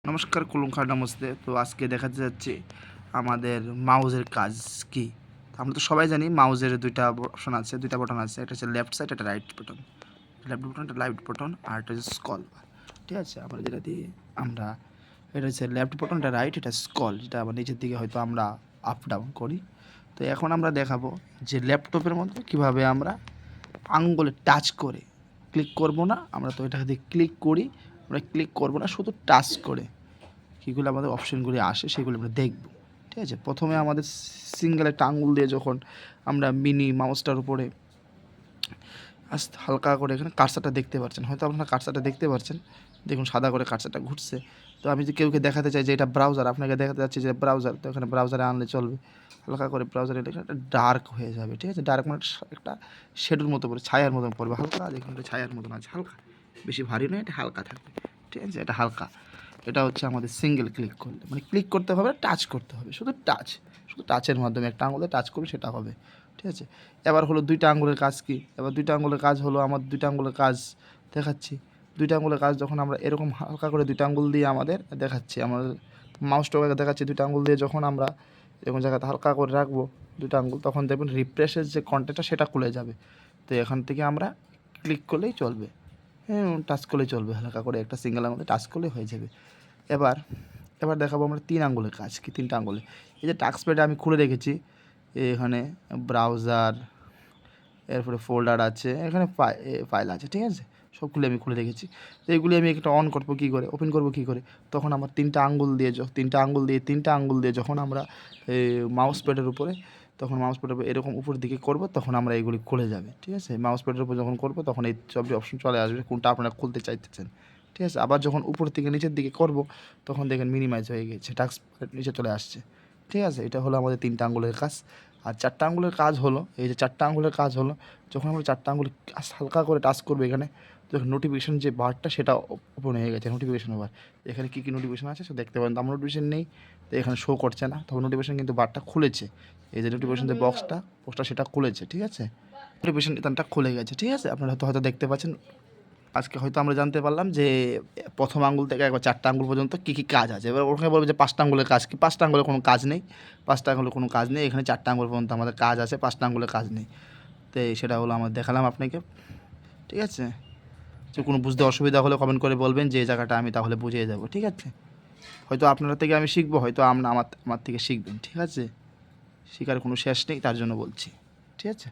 নমস্কার কুলুঙ্খা নমস্তে। তো আজকে দেখাতে যাচ্ছি আমাদের মাউজের কাজ কি। আমরা তো সবাই জানি মাউজের দুইটা অপশন আছে, দুইটা বাটন আছে। একটা হচ্ছে লেফট সাইড, একটা রাইট বাটন। লেফট বাটন, একটা রাইট বাটন, আর একটা হচ্ছে স্কল। ঠিক আছে, আমরা যেটা দিয়ে আমরা এটা হচ্ছে লেফট বাটন, এটা রাইট, এটা স্কল, যেটা আবার নিচের দিকে হয়তো আমরা আপ ডাউন করি। তো এখন আমরা দেখাবো যে ল্যাপটপের মধ্যে কীভাবে আমরা আঙ্গুলে টাচ করে ক্লিক করব না, আমরা তো এটা দিয়ে ক্লিক করি, আমরা ক্লিক করবো না, শুধু টাচ করে কীগুলো আমাদের অপশানগুলি আসে সেগুলো আমরা দেখব। ঠিক আছে, প্রথমে আমাদের সিঙ্গেল একটা আঙুল দিয়ে যখন আমরা মিনি মাউসটার উপরে আস্তে হালকা করে এখানে কার্সারটা দেখতে পাচ্ছেন, হয়তো আপনারা কার্সারটা দেখতে পাচ্ছেন, দেখুন সাদা করে কার্সারটা ঘুরছে। তো আমি যে কেউকে দেখাতে চাই যে এটা ব্রাউজার, আপনাকে দেখাতে যাচ্ছি যে ব্রাউজার, তো এখানে ব্রাউজারে আনলে চলবে। হালকা করে ব্রাউজারে এটা একটা ডার্ক হয়ে যাবে। ঠিক আছে, ডার্ক মানে একটা শেডোর মতো পড়বে, ছায়ার মতন পড়বে, হালকা দেখুন এটা ছায়ার মতন আছে, হালকা, বেশি ভারী নয়, এটা হালকা থাকবে। ঠিক আছে, এটা হালকা। এটা হচ্ছে আমাদের সিঙ্গেল ক্লিক করলে, মানে ক্লিক করতে হবে, টাচ করতে হবে, শুধু টাচ, শুধু টাচের মাধ্যমে একটা আঙুলে টাচ করবে সেটা হবে। ঠিক আছে, এবার হলো দুইটা আঙুলের কাজ কি। এবার দুইটা আঙুলের কাজ হলো, আমার দুইটা আঙুলের কাজ দেখাচ্ছি। দুইটা আঙুলের কাজ যখন আমরা এরকম হালকা করে দুইটা আঙুল দিয়ে আমাদের দেখাচ্ছি, আমাদের মাউসটাকে দেখাচ্ছি, দুইটা আঙুল দিয়ে যখন আমরা এরকম জায়গাতে হালকা করে রাখবো দুইটা আঙুল, তখন দেখবেন রিফ্রেশের যে কন্টেন্টটা সেটা খুলে যাবে। তো এখান থেকে আমরা ক্লিক করলেই চলবে, হ্যাঁ টাচ করলেই চলবে, হালকা করে একটা সিঙ্গেল আঙুলে টাচ করলেই হয়ে যাবে। এবার এবার দেখাবো আমরা তিন আঙুলের কাজ কি, তিনটা আঙুলে। এই যে টাস্ক প্যাডে আমি খুলে রেখেছি, এখানে ব্রাউজার, এরপরে ফোল্ডার আছে, এখানে ফাইল আছে। ঠিক আছে, সবগুলি আমি খুলে রেখেছি। তো এইগুলি আমি একটা অন করবো কী করে, ওপেন করবো কী করে, তখন আমার তিনটা আঙুল দিয়ে যখন আমরা মাউস প্যাডের উপরে, তখন মাউস প্যাডের উপরে এরকম উপর দিকে করব, তখন আমরা এগুলি খুলে যাবে। ঠিক আছে, মাউস প্যাডের উপর যখন করবো তখন এই সবটি অপশন চলে আসবে, কোনটা আপনারা খুলতে চাইতেছেন। ঠিক আছে, আবার যখন উপর থেকে নিচের দিকে করব, তখন দেখেন মিনিমাইজ হয়ে গেছে, টাস্ক নিচে চলে আসছে। ঠিক আছে, এটা হলো আমাদের তিনটা আঙুলের কাজ। আর চারটা আঙুলের কাজ হলো, এই যে চারটা আঙুলের কাজ হলো, যখন আমরা চারটা আঙুল হালকা করে টাচ করবো এখানে, তখন নোটিফিকেশান যে বারটা সেটা ওপেন হয়ে গেছে, নোটিফিকেশান বার। এখানে কী কী নোটিফিকেশান আছে সেটা দেখতে পারেন। তো আমার নোটিফিকেশান নেই, তো এখানে শো করছে না, তখন নোটিফিকেশান কিন্তু বারটা খুলেছে, এই যে নোটিফিকেশান যে বক্সটা সেটা খুলেছে। ঠিক আছে, নোটিফিকেশান বাটনটা খুলে গেছে। ঠিক আছে, আপনারা হয়তো দেখতে পাচ্ছেন। আজকে হয়তো আমরা জানতে পারলাম যে প্রথম আঙুল থেকে একবার চারটা আঙুল পর্যন্ত কী কী কাজ আছে। এবার ওখানে বলবে যে পাঁচটা আঙুলের কাজ কি, পাঁচটা আঙুলের কোনো কাজ নেই, পাঁচটা আঙুলের কোনো কাজ নেই, এখানে চারটা আঙুল পর্যন্ত আমাদের কাজ আছে, পাঁচটা আঙুলের কাজ নেই। তো সেটা হলো আমরা দেখালাম আপনাকে। ঠিক আছে, যে কোনো বুঝতে অসুবিধা হলে কমেন্ট করে বলবেন, যে এই জায়গাটা আমি তাহলে বুঝিয়ে দেবো। ঠিক আছে, হয়তো আপনারা থেকে আমি শিখবো, হয়তো আমরা আমার থেকে শিখবেন। ঠিক আছে, শেখার কোনো শেষ নেই, তার জন্য বলছি। ঠিক আছে।